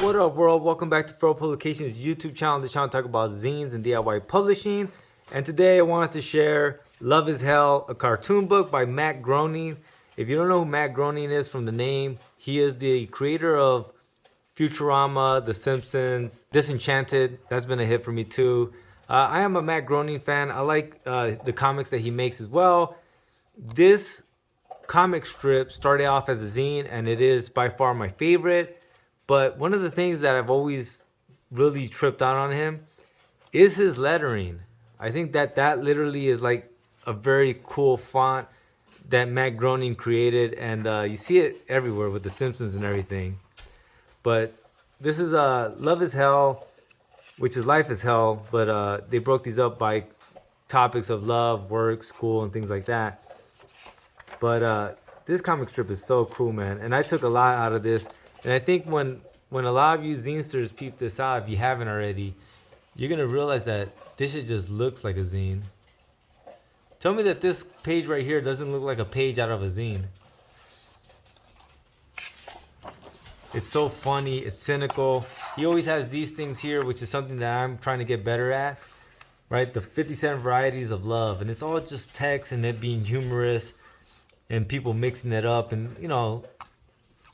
What up, world? Welcome back to Fro Publications YouTube channel. The channel talk about zines and DIY publishing. And today I wanted to share Love is Hell, a cartoon book by Matt Groening. If you don't know who Matt Groening is from the name, he is the creator of Futurama, The Simpsons, Disenchanted. That's been a hit for me too. I am a Matt Groening fan. I like the comics that he makes as well. This comic strip started off as a zine, and it is by far my favorite. But one of the things that I've always really tripped out on him is his lettering. I think that literally is like a very cool font that Matt Groening created, and you see it everywhere with The Simpsons and everything. But this is Love is Hell, which is Life is Hell, but they broke these up by topics of love, work, school, and things like that. But this comic strip is so cool, man, and I took a lot out of this. And I think when a lot of you zinesters peep this out, if you haven't already, you're gonna realize that this shit just looks like a zine. Tell me that this page right here doesn't look like a page out of a zine. It's so funny, it's cynical. He always has these things here, which is something that I'm trying to get better at, right? The 57 varieties of love, and it's all just text and it being humorous and people mixing it up, and you know,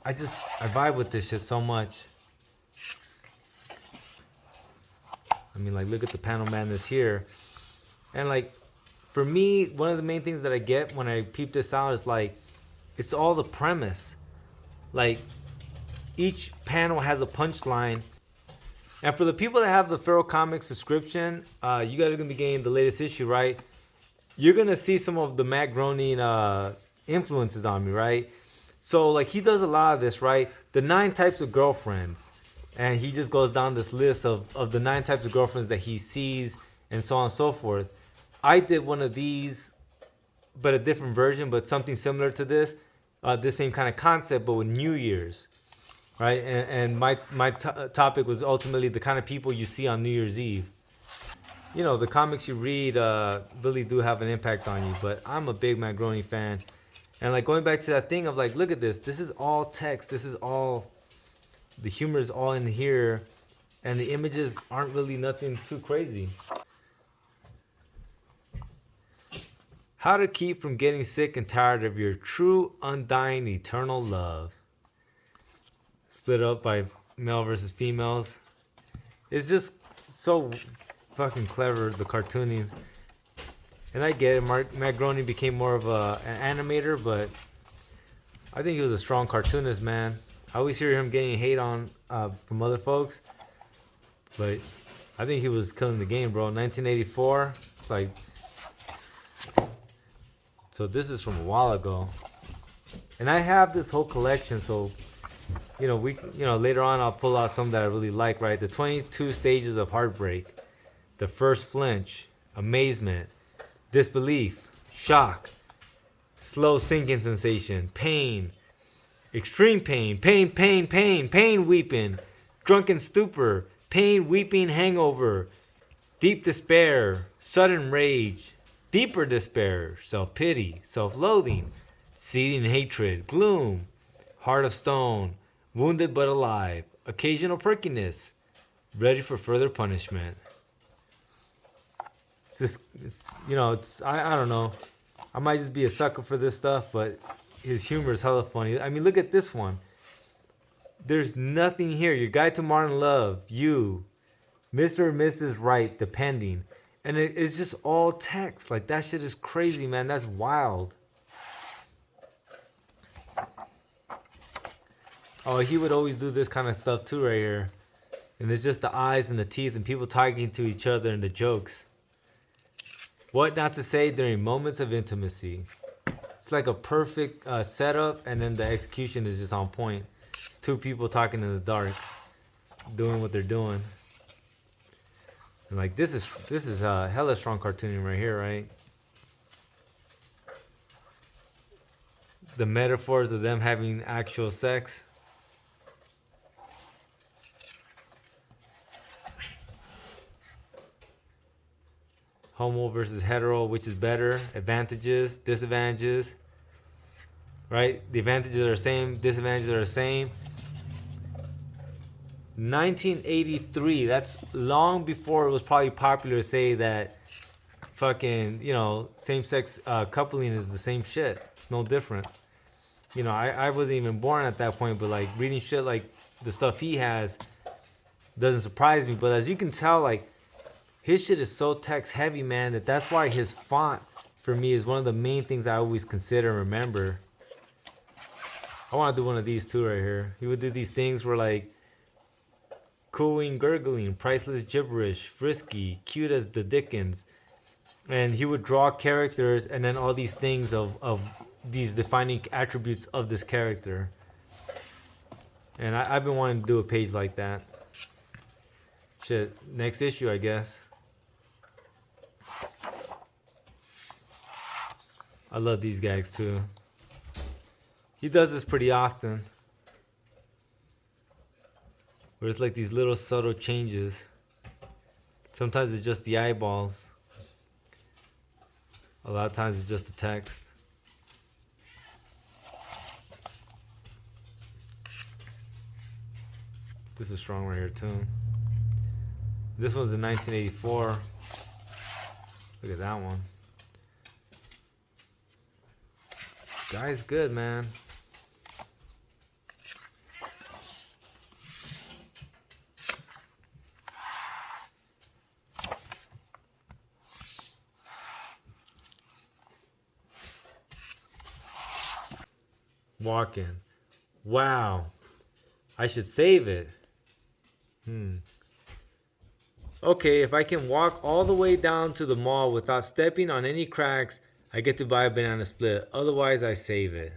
I vibe with this shit so much. I mean, like, look at the panel madness here. And like, for me, one of the main things that I get when I peep this out is like, it's all the premise. Like, each panel has a punchline. And for the people that have the Feral Comics subscription, you guys are gonna be getting the latest issue, right? You're gonna see some of the Matt Groening influences on me, right? So like, he does a lot of this, right? The 9 types of girlfriends, and he just goes down this list of the 9 types of girlfriends that he sees, and so on and so forth. I did one of these, but a different version, but something similar to this, the same kind of concept, but with New Year's, right? And my topic was ultimately the kind of people you see on New Year's Eve. You know, the comics you read really do have an impact on you, but I'm a big Matt Groening fan. And like, going back to that thing of like, look at this. This is all text. This is all, the humor is all in here. And the images aren't really nothing too crazy. How to keep from getting sick and tired of your true, undying, eternal love. Split up by male versus females. It's just so fucking clever, the cartooning. And I get it, Matt Groening became more of an animator, but I think he was a strong cartoonist, man. I always hear him getting hate on from other folks, but I think he was killing the game, bro. 1984, like, so this is from a while ago. And I have this whole collection, so you know, later on I'll pull out some that I really like, right? The 22 stages of heartbreak, the first flinch, amazement, disbelief, shock, slow sinking sensation, pain, extreme pain, pain, weeping, drunken stupor, pain, weeping, hangover, deep despair, sudden rage, deeper despair, self-pity, self-loathing, seething hatred, gloom, heart of stone, wounded but alive, occasional perkiness, ready for further punishment. You know, I don't know. I might just be a sucker for this stuff, but his humor is hella funny. I mean, look at this one. There's nothing here. Your Guide to Modern Love, you, Mr. or Mrs. Right, depending. And it's just all text. Like, that shit is crazy, man. That's wild. Oh, he would always do this kind of stuff too right here. And it's just the eyes and the teeth and people talking to each other and the jokes. What not to say during moments of intimacy. It's like a perfect setup, and then the execution is just on point. It's 2 people talking in the dark, doing what they're doing. And like, this is hella strong cartooning right here, right? The metaphors of them having actual sex. Homo versus hetero, which is better? Advantages, disadvantages, right? The advantages are the same, disadvantages are the same. 1983. That's long before it was probably popular to say that fucking, same-sex coupling is the same shit. It's no different. I wasn't even born at that point, but like reading shit like the stuff he has doesn't surprise me. But as you can tell, like his shit is so text heavy, man, that's why his font for me is one of the main things I always consider and remember. I want to do one of these too right here. He would do these things where like cooing, gurgling, priceless gibberish, frisky, cute as the Dickens. And he would draw characters and then all these things of these defining attributes of this character. And I've been wanting to do a page like that. Shit, next issue, I guess. I love these gags too. He does this pretty often. Where it's like these little subtle changes. Sometimes it's just the eyeballs. A lot of times it's just the text. This is strong right here too. This one's in 1984. Look at that one. Guy's good, man. Walking. Wow. I should save it. Okay, if I can walk all the way down to the mall without stepping on any cracks, I get to buy a banana split. Otherwise, I save it.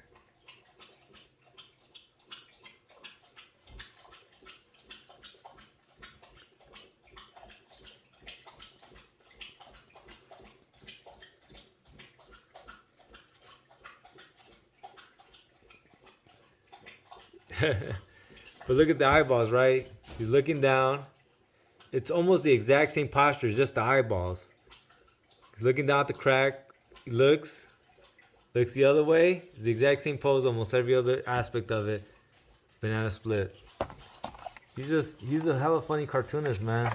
But look at the eyeballs, right? He's looking down. It's almost the exact same posture, just the eyeballs. He's looking down at the crack. He looks the other way. It's the exact same pose, almost every other aspect of it. Banana split. He's a hella funny cartoonist, man.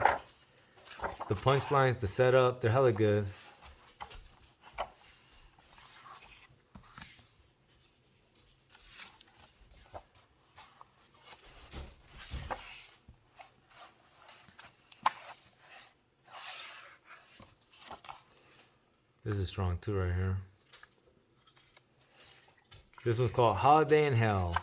The punchlines, the setup, they're hella good. This is strong too right here. This one's called Holiday in Hell.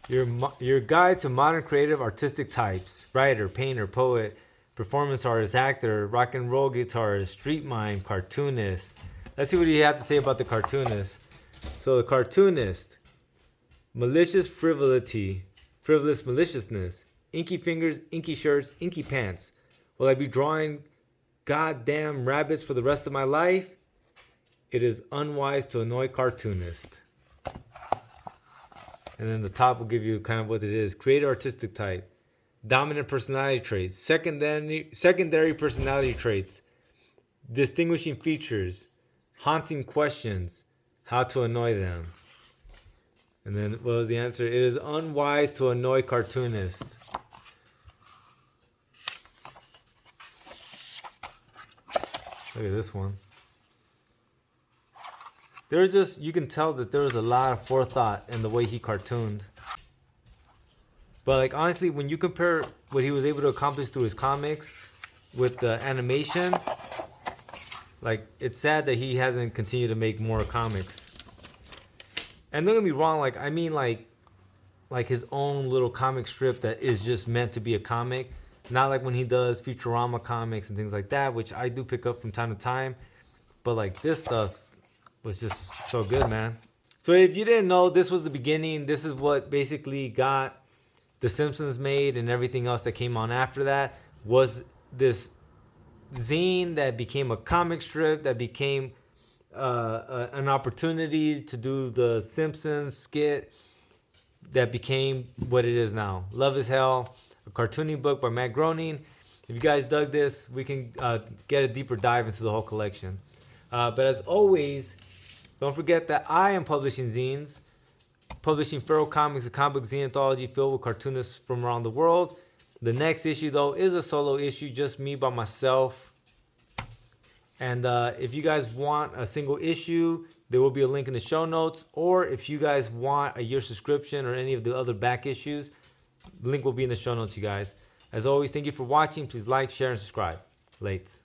Your guide to modern creative artistic types. Writer, painter, poet, performance artist, actor, rock and roll guitarist, street mime, cartoonist. Let's see what he had to say about the cartoonist. So the cartoonist. Malicious frivolity. Frivolous maliciousness. Inky fingers, inky shirts, inky pants. Will I be drawing goddamn rabbits for the rest of my life? It is unwise to annoy cartoonist. And then the top will give you kind of what it is. Creative artistic type. Dominant personality traits. Secondary personality traits. Distinguishing features. Haunting questions. How to annoy them. And then what was the answer? It is unwise to annoy cartoonist. Look at this one. You can tell that there was a lot of forethought in the way he cartooned. But like honestly, when you compare what he was able to accomplish through his comics with the animation, like it's sad that he hasn't continued to make more comics. And don't get me wrong, like I mean like his own little comic strip that is just meant to be a comic. Not like when he does Futurama comics and things like that, which I do pick up from time to time. But like this stuff was just so good, man. So if you didn't know, this was the beginning. This is what basically got The Simpsons made, and everything else that came on after that was this zine that became a comic strip that became an opportunity to do the Simpsons skit that became what it is now. Love is Hell. A cartooning book by Matt Groening. If you guys dug this, we can get a deeper dive into the whole collection. But as always, don't forget that I am publishing zines. publishing Feral Comics, a comic book zine anthology filled with cartoonists from around the world. The next issue, though, is a solo issue, just me by myself. And if you guys want a single issue, there will be a link in the show notes. Or if you guys want a year subscription or any of the other back issues, the link will be in the show notes, you guys. As always, thank you for watching. Please like, share, and subscribe. Lates.